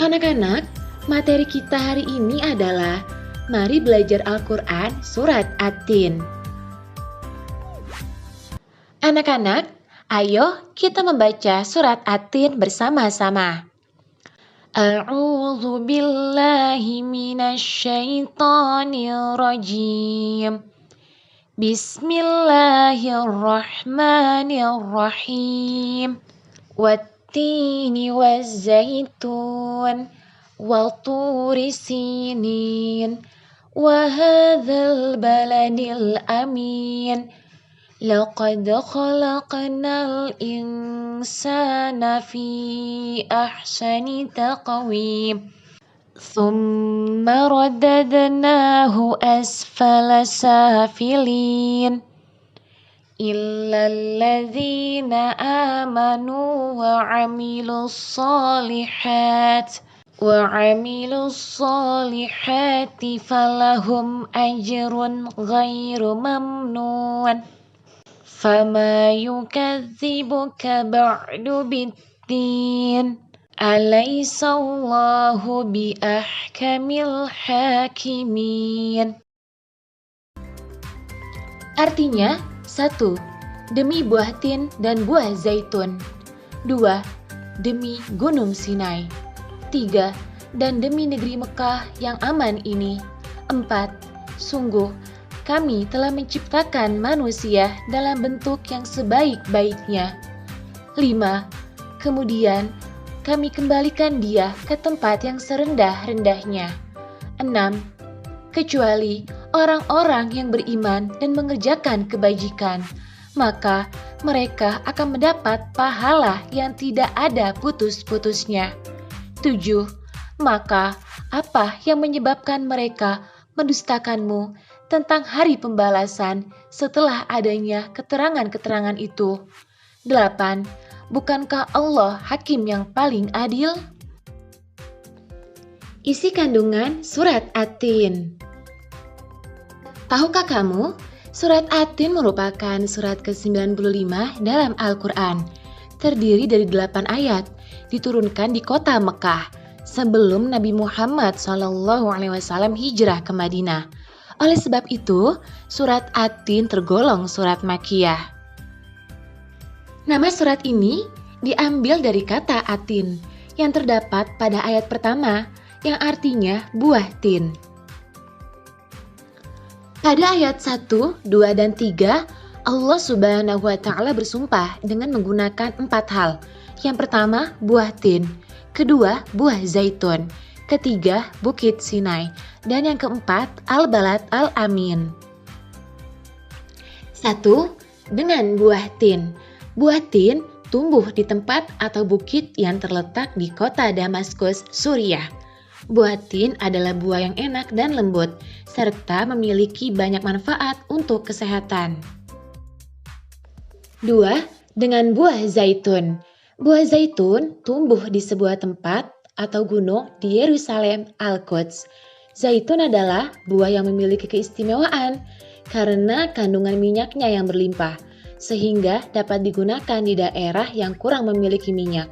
Anak-anak, materi kita hari ini adalah mari belajar Al-Quran Surat At-Tin. Anak-anak, ayo kita membaca Surat At-Tin bersama-sama. A'udzu billahi minasyaitonir rajim. Bismillahirrahmanirrahim. Wattini wazzaitun wa turi sinin wa hadzal baladil amin. Laqad khalaqnal insana fi ahsani taqwim. Thumma radadnahu asfala safilin. Illal ladzina amanu wa 'amilus solihati falahum ajrun ghairu mamnun. Fama yukadzibuka ba'du biddin. Alaysallahu bi ahkamil hakimin. Artinya, 1. Demi buah tin dan buah zaitun. 2. Demi gunung Sinai. 3. Dan demi negeri Mekah yang aman ini. 4. Sungguh, kami telah menciptakan manusia dalam bentuk yang sebaik-baiknya. 5. Kemudian, kami kembalikan dia ke tempat yang serendah-rendahnya. 6. Kecuali orang-orang yang beriman dan mengerjakan kebajikan, maka mereka akan mendapat pahala yang tidak ada putus-putusnya. 7. Maka apa yang menyebabkan mereka mendustakanmu tentang hari pembalasan setelah adanya keterangan-keterangan itu? 8. Bukankah Allah hakim yang paling adil? Isi kandungan Surat At-Tin. Tahukah kamu, Surat At-Tin merupakan surat ke-95 dalam Al-Quran. Terdiri dari 8 ayat, diturunkan di kota Mekah sebelum Nabi Muhammad SAW hijrah ke Madinah. Oleh sebab itu, Surat At-Tin tergolong surat Makkiyah. Nama surat ini diambil dari kata Atin yang terdapat pada ayat pertama yang artinya buah tin. Pada ayat 1, 2, dan 3, Allah Subhanahu wa Ta'ala bersumpah dengan menggunakan 4 hal. Yang pertama, buah tin. Kedua, buah zaitun. Ketiga, bukit Sinai. Dan yang keempat, Al-Balad Al-Amin. 1. Dengan buah tin. Buah tin tumbuh di tempat atau bukit yang terletak di kota Damaskus, Suriah. Buah tin adalah buah yang enak dan lembut, serta memiliki banyak manfaat untuk kesehatan. 2. Dengan buah zaitun. Buah zaitun tumbuh di sebuah tempat atau gunung di Yerusalem, Al-Quds. Zaitun adalah buah yang memiliki keistimewaan karena kandungan minyaknya yang berlimpah, sehingga dapat digunakan di daerah yang kurang memiliki minyak.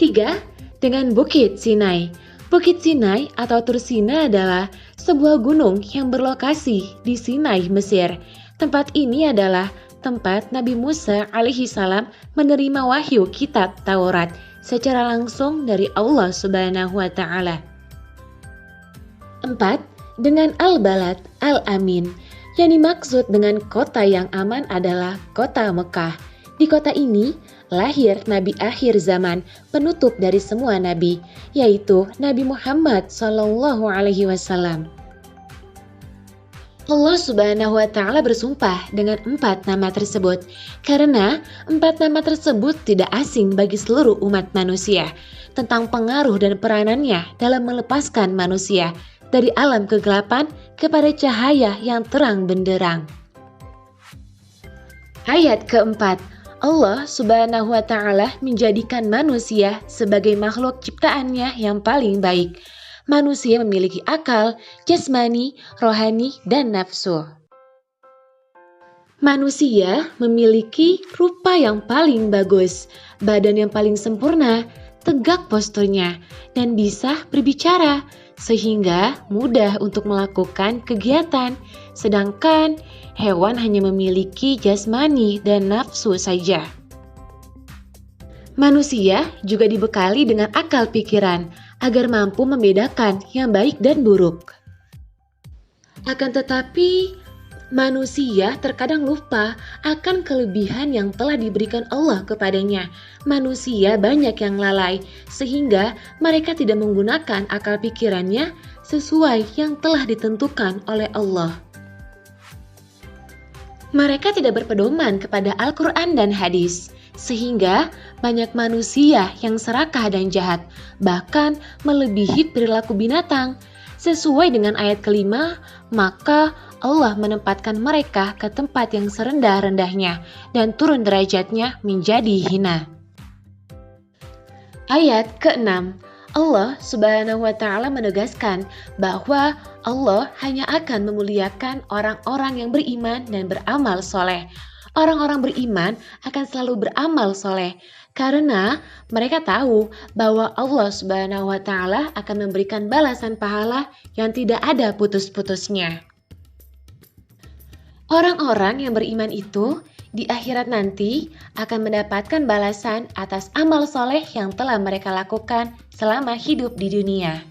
3. Dengan bukit Sinai. Bukit Sinai atau Tursina adalah sebuah gunung yang berlokasi di Sinai, Mesir. Tempat ini adalah tempat Nabi Musa alaihissalam menerima wahyu kitab Taurat secara langsung dari Allah Subhanahu wa Ta'ala. 4. Dengan Al-Balad Al-Amin. Yang dimaksud dengan kota yang aman adalah kota Mekah. Di kota ini lahir Nabi akhir zaman, penutup dari semua nabi, yaitu Nabi Muhammad SAW. Allah Subhanahu wa Ta'ala bersumpah dengan 4 nama tersebut karena 4 nama tersebut tidak asing bagi seluruh umat manusia tentang pengaruh dan peranannya dalam melepaskan manusia dari alam kegelapan kepada cahaya yang terang benderang. Ayat keempat, Allah Subhanahu wa Ta'ala menjadikan manusia sebagai makhluk ciptaannya yang paling baik. Manusia memiliki akal, jasmani, rohani, dan nafsu. Manusia memiliki rupa yang paling bagus, badan yang paling sempurna, tegak posturnya, dan bisa berbicara, sehingga mudah untuk melakukan kegiatan. Sedangkan hewan hanya memiliki jasmani dan nafsu saja. Manusia juga dibekali dengan akal pikiran agar mampu membedakan yang baik dan buruk. Akan tetapi, manusia terkadang lupa akan kelebihan yang telah diberikan Allah kepadanya. Manusia banyak yang lalai, sehingga mereka tidak menggunakan akal pikirannya sesuai yang telah ditentukan oleh Allah. Mereka tidak berpedoman kepada Al-Quran dan hadis, sehingga banyak manusia yang serakah dan jahat, bahkan melebihi perilaku binatang. Sesuai dengan ayat kelima, maka Allah menempatkan mereka ke tempat yang serendah-rendahnya dan turun derajatnya menjadi hina. Ayat ke-6, Allah Subhanahu wa Ta'ala menegaskan bahwa Allah hanya akan memuliakan orang-orang yang beriman dan beramal soleh. Orang-orang beriman akan selalu beramal soleh karena mereka tahu bahwa Allah Subhanahu wa Ta'ala akan memberikan balasan pahala yang tidak ada putus-putusnya. Orang-orang yang beriman itu di akhirat nanti akan mendapatkan balasan atas amal soleh yang telah mereka lakukan selama hidup di dunia.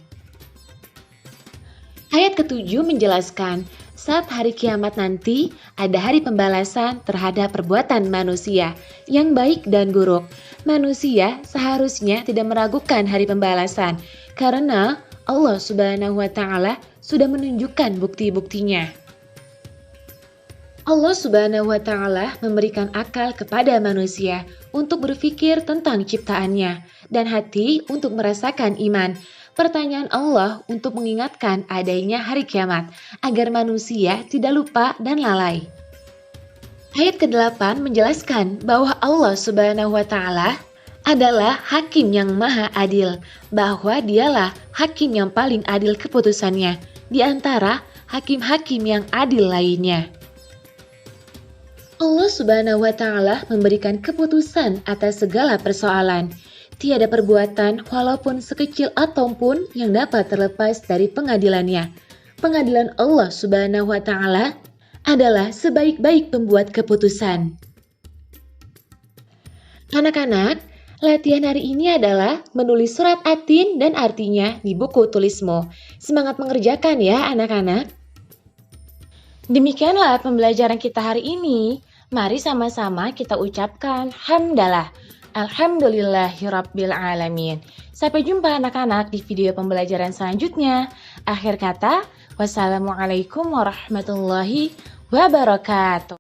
Ayat ke-7 menjelaskan, saat hari kiamat nanti ada hari pembalasan terhadap perbuatan manusia yang baik dan buruk. Manusia seharusnya tidak meragukan hari pembalasan karena Allah Subhanahu wa Ta'ala sudah menunjukkan bukti-buktinya. Allah Subhanahu wa Ta'ala memberikan akal kepada manusia untuk berpikir tentang ciptaannya dan hati untuk merasakan iman. Pertanyaan Allah untuk mengingatkan adanya hari kiamat agar manusia tidak lupa dan lalai. Ayat ke-8 menjelaskan bahwa Allah Subhanahu wa Ta'ala adalah hakim yang maha adil, bahwa dialah hakim yang paling adil keputusannya di antara hakim-hakim yang adil lainnya. Allah Subhanahu wa Ta'ala memberikan keputusan atas segala persoalan. Tiada perbuatan walaupun sekecil atom pun yang dapat terlepas dari pengadilannya. Pengadilan Allah Subhanahu wa Ta'ala adalah sebaik-baik pembuat keputusan. Anak-anak, latihan hari ini adalah menulis surat atin dan artinya di buku tulismu. Semangat mengerjakan ya anak-anak. Demikianlah pembelajaran kita hari ini. Mari sama-sama kita ucapkan hamdalah. Alhamdulillahirabbil alamin. Sampai jumpa anak-anak di video pembelajaran selanjutnya. Akhir kata, wassalamualaikum warahmatullahi wabarakatuh.